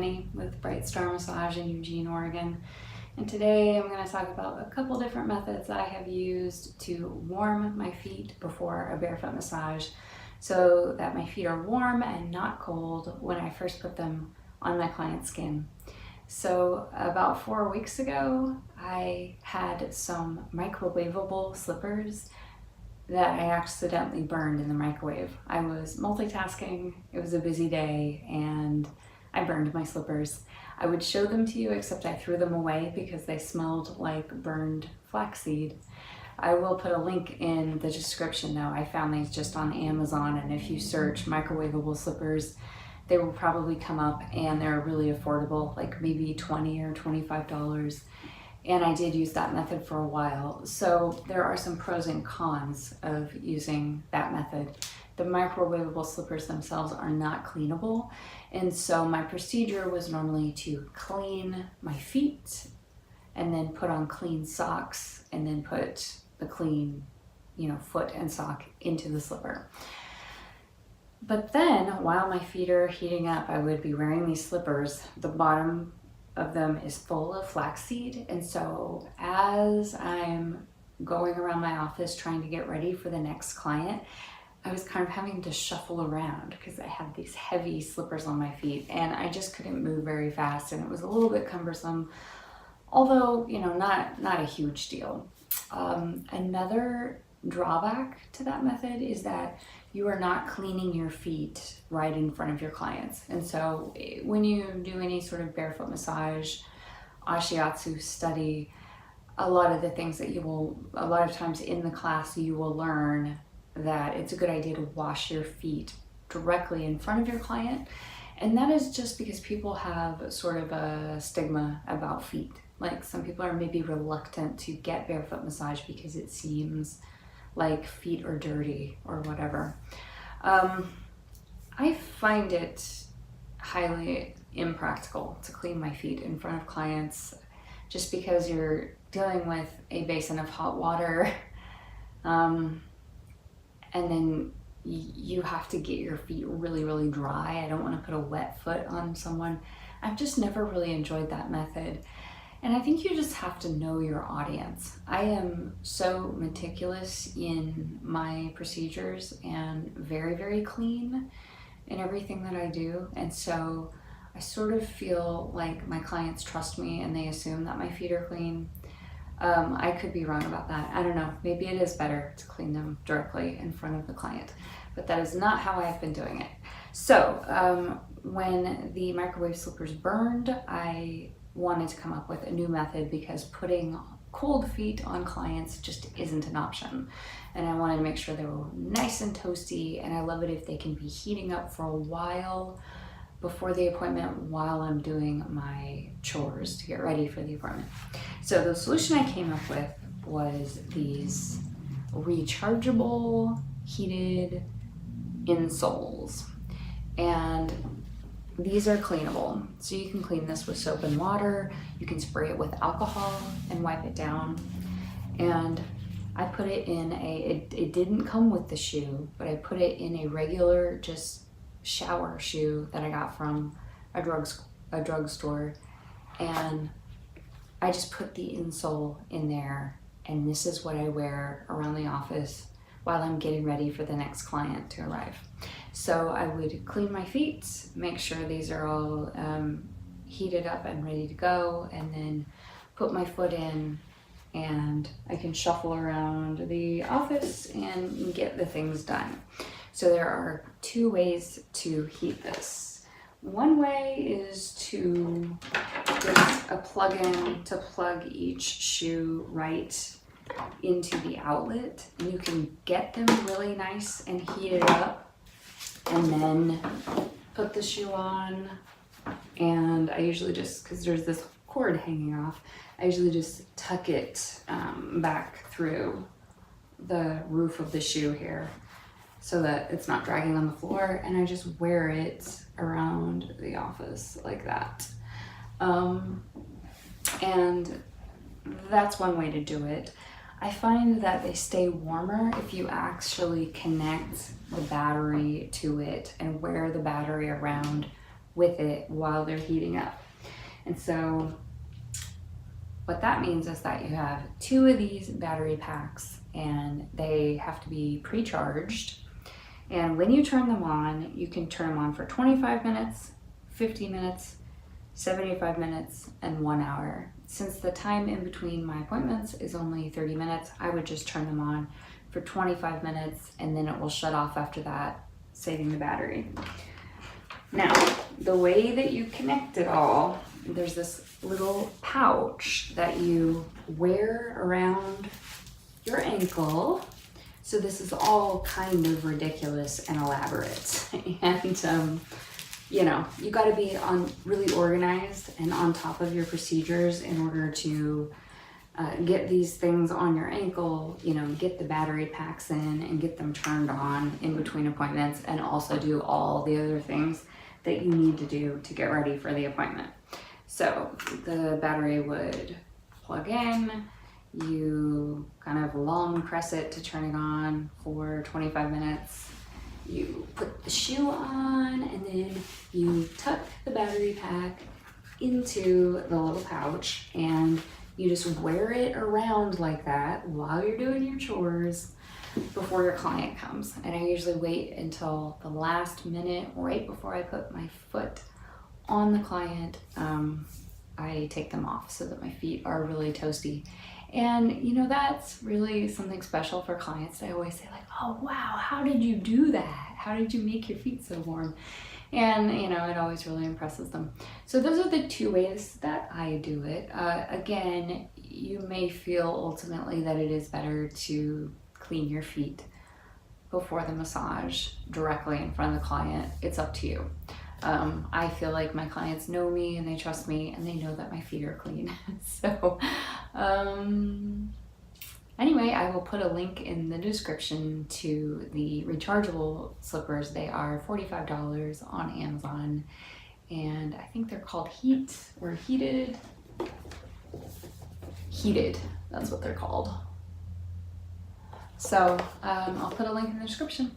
Annie with Bright Star Massage in Eugene, Oregon. And today I'm going to talk about a couple different methods that I have used to warm my feet before a barefoot massage so that my feet are warm and not cold when I first put them on my client's skin. So about 4 weeks ago, I had some microwavable slippers that I accidentally burned in the microwave. I was multitasking, it was a busy day, and I burned my slippers. I would show them to you, except I threw them away because they smelled like burned flaxseed. I will put a link in the description though. I found these just on Amazon, and if you search microwavable slippers, they will probably come up, and they're really affordable, like maybe $20 or $25. And I did use that method for a while. So there are some pros and cons of using that method. The microwavable slippers themselves are not cleanable. And so my procedure was normally to clean my feet and then put on clean socks and then put the clean, foot and sock into the slipper. But then while my feet are heating up, I would be wearing these slippers. The bottom of them is full of flaxseed, and so as I'm going around my office trying to get ready for the next client, I was kind of having to shuffle around because I had these heavy slippers on my feet and I just couldn't move very fast, and it was a little bit cumbersome, although not a huge deal. Another drawback to that method is that you are not cleaning your feet right in front of your clients. And so when you do any sort of barefoot massage, Ashiatsu study, a lot of the things that a lot of times in the class, you will learn that it's a good idea to wash your feet directly in front of your client. And that is just because people have sort of a stigma about feet. Like some people are maybe reluctant to get barefoot massage because it seems like feet are dirty or whatever. I find it highly impractical to clean my feet in front of clients just because you're dealing with a basin of hot water, and then you have to get your feet really, really dry. I don't want to put a wet foot on someone. I've just never really enjoyed that method. And I think you just have to know your audience. I am so meticulous in my procedures and very, very clean in everything that I do. And so I sort of feel like my clients trust me and they assume that my feet are clean. I could be wrong about that. I don't know. Maybe it is better to clean them directly in front of the client, but that is not how I've been doing it. So when the microwave slippers burned, I wanted to come up with a new method because putting cold feet on clients just isn't an option. And I wanted to make sure they were nice and toasty, and I love it if they can be heating up for a while before the appointment while I'm doing my chores to get ready for the appointment. So the solution I came up with was these rechargeable heated insoles. And these are cleanable, so you can clean this with soap and water. You can spray it with alcohol and wipe it down. And I put it in it didn't come with the shoe, but I put it in a regular just shower shoe that I got from a drugstore. And I just put the insole in there, and this is what I wear around the office while I'm getting ready for the next client to arrive. So I would clean my feet, make sure these are all heated up and ready to go, and then put my foot in, and I can shuffle around the office and get the things done. So there are two ways to heat this. One way is to get a plug-in to plug each shoe right into the outlet, and you can get them really nice and heated up, and then put the shoe on. And I usually just, because there's this cord hanging off, I usually just tuck it back through the roof of the shoe here so that it's not dragging on the floor, and I just wear it around the office like that. And that's one way to do it. I find that they stay warmer if you actually connect the battery to it and wear the battery around with it while they're heating up. And so what that means is that you have 2 of these battery packs, and they have to be pre-charged. And when you turn them on, you can turn them on for 25 minutes, 50 minutes, 75 minutes, and 1 hour. Since the time in between my appointments is only 30 minutes, I would just turn them on for 25 minutes, and then it will shut off after that, saving the battery. Now, the way that you connect it all, there's this little pouch that you wear around your ankle. So this is all kind of ridiculous and elaborate. And, you know, you got to be really organized and on top of your procedures in order to get these things on your ankle, you know, get the battery packs in and get them turned on in between appointments, and also do all the other things that you need to do to get ready for the appointment. So the battery would plug in, you kind of long press it to turn it on for 25 minutes. You put the shoe on, and then you tuck the battery pack into the little pouch, and you just wear it around like that while you're doing your chores before your client comes. And I usually wait until the last minute, right before I put my foot on the client. I take them off so that my feet are really toasty. And you know, that's really something special for clients. I always say like, oh wow, how did you do that? How did you make your feet so warm? And you know, it always really impresses them. So those are the 2 ways that I do it. Again, you may feel ultimately that it is better to clean your feet before the massage directly in front of the client. It's up to you. I feel like my clients know me and they trust me and they know that my feet are clean. So anyway, I will put a link in the description to the rechargeable slippers. They are $45 on Amazon, and I think they're called Heated. That's what they're called. So I'll put a link in the description.